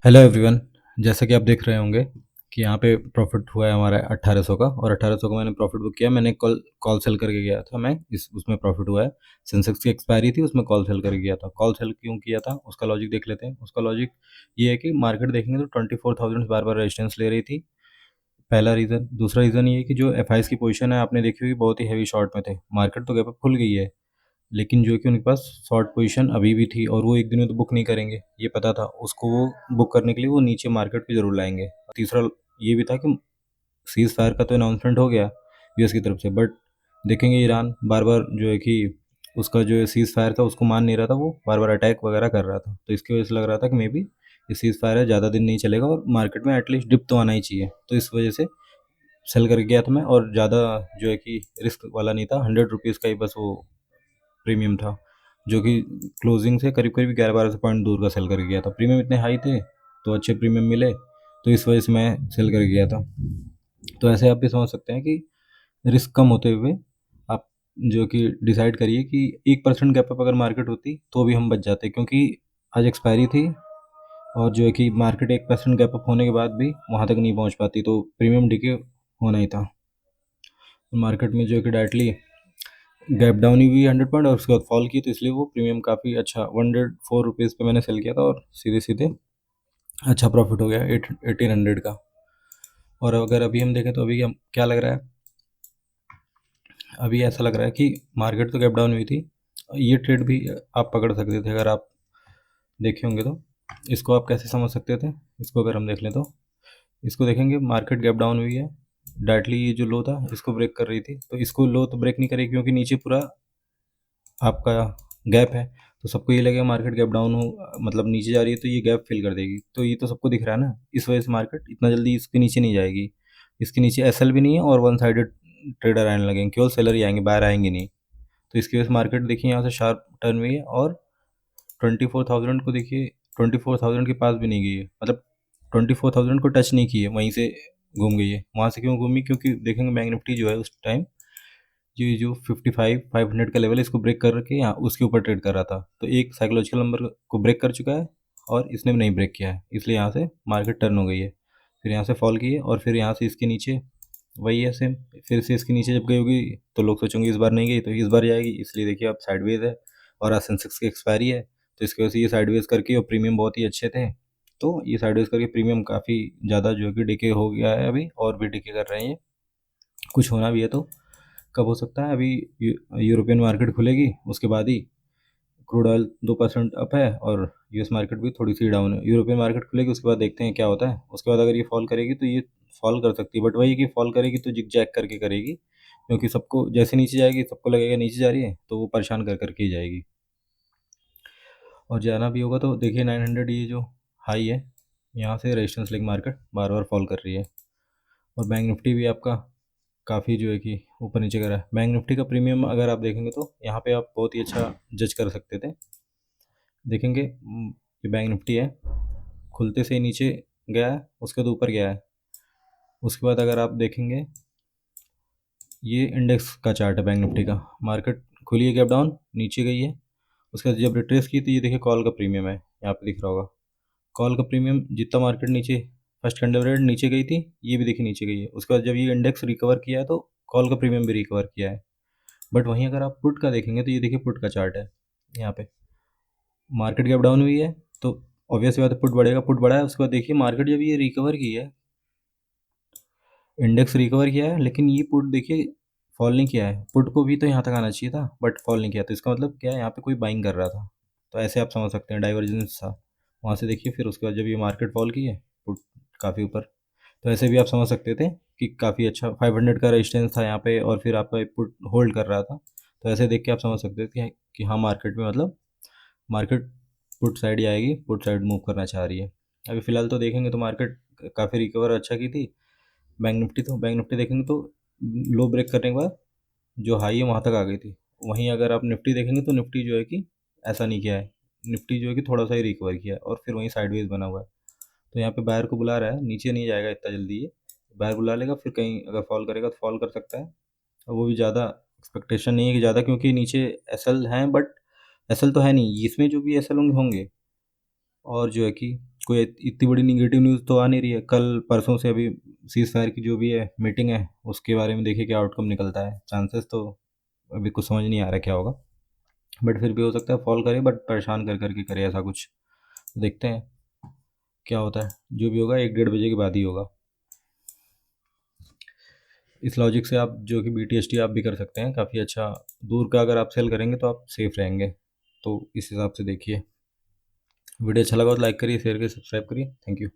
Hello everyone. जैसा कि आप देख रहे होंगे कि यहाँ पे प्रॉफिट हुआ है हमारा 1800 का, और 1800 का मैंने प्रॉफिट बुक किया। मैंने कल कॉल सेल करके गया था, मैं इस उसमें प्रॉफिट हुआ है। सेंसेक्स की एक्सपायरी थी, उसमें कॉल सेल करके गया था। कॉल सेल क्यों किया था उसका लॉजिक देख लेते हैं। उसका लॉजिक ये है कि मार्केट देखेंगे तो 24,000 बार बार रेजिस्टेंस ले रही थी। पहला रीज़न। दूसरा रीज़न ये है कि जो एफ की पोजीशन है आपने देखी होगी, बहुत ही हैवी शॉर्ट में थे। मार्केट तो गैप अप खुल गई है, लेकिन जो है कि उनके पास शॉर्ट पोजीशन अभी भी थी, और वो एक दिन में तो बुक नहीं करेंगे, ये पता था उसको। वो बुक करने के लिए वो नीचे मार्केट पे ज़रूर लाएंगे। तीसरा ये भी था कि सीज़ फायर का तो अनाउंसमेंट हो गया यूएस की तरफ से, बट देखेंगे ईरान बार बार जो है कि उसका जो सीज़ फायर था उसको मान नहीं रहा था, वो बार बार अटैक वगैरह कर रहा था। तो इसकी वजह से लग रहा था कि मे बी ये सीज़ फायर है, ज़्यादा दिन नहीं चलेगा और मार्केट में एटलीस्ट डिप तो आना ही चाहिए। तो इस वजह से सेल करके गया था मैं, और ज़्यादा जो है कि रिस्क वाला नहीं था। 100 रुपीज़ का ही बस वो प्रीमियम था, जो कि क्लोजिंग से करीब करीब 11-12 पॉइंट दूर का सेल करके गया था। प्रीमियम इतने हाई थे तो अच्छे प्रीमियम मिले, तो इस वजह से मैं सेल करके गया था। तो ऐसे आप भी समझ सकते हैं कि रिस्क कम होते हुए आप जो कि डिसाइड करिए कि 1% गैप अप अगर मार्केट होती तो भी हम बच जाते, क्योंकि आज एक्सपायरी थी, और जो है कि मार्केट 1% गैप अप होने के बाद भी वहाँ तक नहीं पहुँच पाती, तो प्रीमियम डिके होना ही था। मार्केट में जो है कि डायरेक्टली गैप डाउन ही हुई 100 पॉइंट, और उसके बाद फॉल की, तो इसलिए वो प्रीमियम काफ़ी अच्छा 104 रुपीज़ पे मैंने सेल किया था, और सीधे सीधे अच्छा प्रॉफिट हो गया 1800 का। और अगर अभी हम देखें तो अभी हम क्या लग रहा है, अभी ऐसा लग रहा है कि मार्केट तो गैप डाउन हुई थी, ये ट्रेड भी आप पकड़ सकते थे अगर आप देखे होंगे तो। इसको आप कैसे समझ सकते थे, इसको अगर हम देख लें तो इसको देखेंगे, मार्केट गैप डाउन हुई है, डायरेक्टली ये जो लो था इसको ब्रेक कर रही थी, तो इसको लो तो ब्रेक नहीं करेगी क्योंकि नीचे पूरा आपका गैप है। तो सबको ये लगेगा मार्केट गैप डाउन हो, मतलब नीचे जा रही है, तो ये गैप फिल कर देगी। तो ये तो सबको दिख रहा है ना, इस वजह से मार्केट इतना जल्दी इसके नीचे नहीं जाएगी। इसके नीचे एसएल भी नहीं है, और वन साइडेड ट्रेडर आने लगेंगे, केवल सेलर ही आएंगे, बाहर आएंगे नहीं। तो इसकी वजह से मार्केट देखिए यहाँ से शार्प टर्न हुई है, और 24,000 को देखिए, 24,000 के पास भी नहीं गई है, मतलब 24,000 को टच नहीं की है, वहीं से घूम गई है। वहाँ से क्यों घूमी, क्योंकि देखेंगे बैंक निफ्टी जो है उस टाइम ये जो 55,500 का लेवल है इसको ब्रेक करके यहाँ उसके ऊपर ट्रेड कर रहा था। तो एक साइकोलॉजिकल नंबर को ब्रेक कर चुका है, और इसने भी नहीं ब्रेक किया है, इसलिए यहाँ से मार्केट टर्न हो गई है। फिर यहाँ से फॉल की है, और फिर यहाँ से इसके नीचे वही है सेम। फिर से इसके नीचे जब गई होगी तो लोग सोचेंगे इस बार नहीं गई तो इस बार जाएगी, इसलिए देखिए अब साइडवेज है, और आज सेंसेक्स की एक्सपायरी है, तो इसकी वजह से ये साइडवेज करके, और प्रीमियम बहुत ही अच्छे थे, तो ये साइडवेज करके प्रीमियम काफ़ी ज़्यादा जो है कि डिके हो गया है अभी, और भी डिके कर रहे हैं ये। कुछ होना भी है तो कब हो सकता है, अभी यूरोपियन मार्केट खुलेगी उसके बाद ही। क्रूड ऑयल 2% अप है, और यूएस मार्केट भी थोड़ी सी डाउन है। यूरोपियन मार्केट खुलेगी उसके बाद देखते हैं क्या होता है। उसके बाद अगर ये फॉल करेगी तो ये फॉल कर सकती है, बट वही कि फॉल करेगी तो जिग जैग करके करेगी, क्योंकि सबको जैसे नीचे जाएगी सबको लगेगा नीचे जा रही है, तो वो परेशान कर करके ही जाएगी। और जाना भी होगा तो देखिए 900 ये जो हाई है, यहाँ से रेजिस्टेंस लेके मार्केट बार बार फॉल कर रही है। और बैंक निफ्टी भी आपका काफ़ी जो है कि ऊपर नीचे करा है। बैंक निफ्टी का प्रीमियम अगर आप देखेंगे तो यहाँ पे आप बहुत ही अच्छा जज कर सकते थे। देखेंगे ये बैंक निफ्टी है, खुलते से ही नीचे गया है, उसके बाद ऊपर गया है। उसके बाद अगर आप देखेंगे, ये इंडेक्स का चार्ट है बैंक निफ्टी का। मार्केट खुली है गैप डाउन, नीचे गई है, उसके बाद जब रिट्रेस की तो ये देखिए कॉल का प्रीमियम है, यहाँ पे दिख रहा होगा। कॉल का प्रीमियम जितना मार्केट नीचे फर्स्ट कैंडल रेट नीचे गई थी, ये भी देखिए नीचे गई है। उसके बाद जब ये इंडेक्स रिकवर किया है तो कॉल का प्रीमियम भी रिकवर किया है। बट वहीं अगर आप पुट का देखेंगे तो ये देखिए पुट का चार्ट है, यहाँ पे मार्केट गैप डाउन हुई है, तो ऑब्वियस बात है पुट बढ़ेगा, पुट बढ़ा है। उसके बाद देखिए मार्केट जब ये रिकवर की है, इंडेक्स रिकवर किया है, लेकिन ये पुट देखिए फॉल नहीं किया है। पुट को भी तो यहाँ तक आना चाहिए था, बट फॉल नहीं किया, तो इसका मतलब क्या है, यहाँ पे कोई बाइंग कर रहा था। तो ऐसे आप समझ सकते हैं डाइवर्जेंस था वहाँ से। देखिए फिर उसके बाद जब ये मार्केट फॉल की है, पुट काफ़ी ऊपर, तो ऐसे भी आप समझ सकते थे कि काफ़ी अच्छा 500 का रेजिस्टेंस था यहाँ पे, और फिर आपका पुट होल्ड कर रहा था। तो ऐसे देख के आप समझ सकते थे कि हाँ मार्केट में मतलब मार्केट पुट साइड ही आएगी, पुट साइड मूव करना चाह रही है। अभी फ़िलहाल तो देखेंगे तो मार्केट काफ़ी रिकवर अच्छा की थी। बैंक निफ्टी देखेंगे तो लो ब्रेक करने के बाद जो हाई है वहाँ तक आ गई थी। वहीं अगर आप निफ्टी देखेंगे तो निफ्टी जो है कि ऐसा नहीं किया है, निफ्टी जो है कि थोड़ा सा ही रिकवर किया है, और फिर वहीं साइडवेज बना हुआ है। तो यहाँ पे बायर को बुला रहा है, नीचे नहीं जाएगा इतना जल्दी ये, बायर बुला लेगा, फिर कहीं अगर फॉल करेगा तो फॉल कर सकता है। और वो भी ज़्यादा एक्सपेक्टेशन नहीं है कि ज़्यादा, क्योंकि नीचे एसएल हैं, बट एसएल तो है नहीं इसमें, जो भी एसएल होंगे होंगे और जो है कि कोई इतनी बड़ी नेगेटिव न्यूज़ तो आ नहीं रही है। कल परसों से अभी सीज़ फायर की जो भी है मीटिंग है, उसके बारे में देखिए क्या आउटकम निकलता है। चांसेस तो अभी कुछ समझ नहीं आ रहा क्या होगा, बट फिर भी हो सकता है फॉल करे, बट परेशान कर के करे ऐसा कुछ। देखते हैं क्या होता है। जो भी होगा 1 डेढ़ बजे के बाद ही होगा। इस लॉजिक से आप जो कि BTST आप भी कर सकते हैं, काफ़ी अच्छा। दूर का अगर आप सेल करेंगे तो आप सेफ रहेंगे। तो इस हिसाब से देखिए। वीडियो अच्छा लगा तो लाइक करिए, शेयर करिए, सब्सक्राइब करिए। Thank you.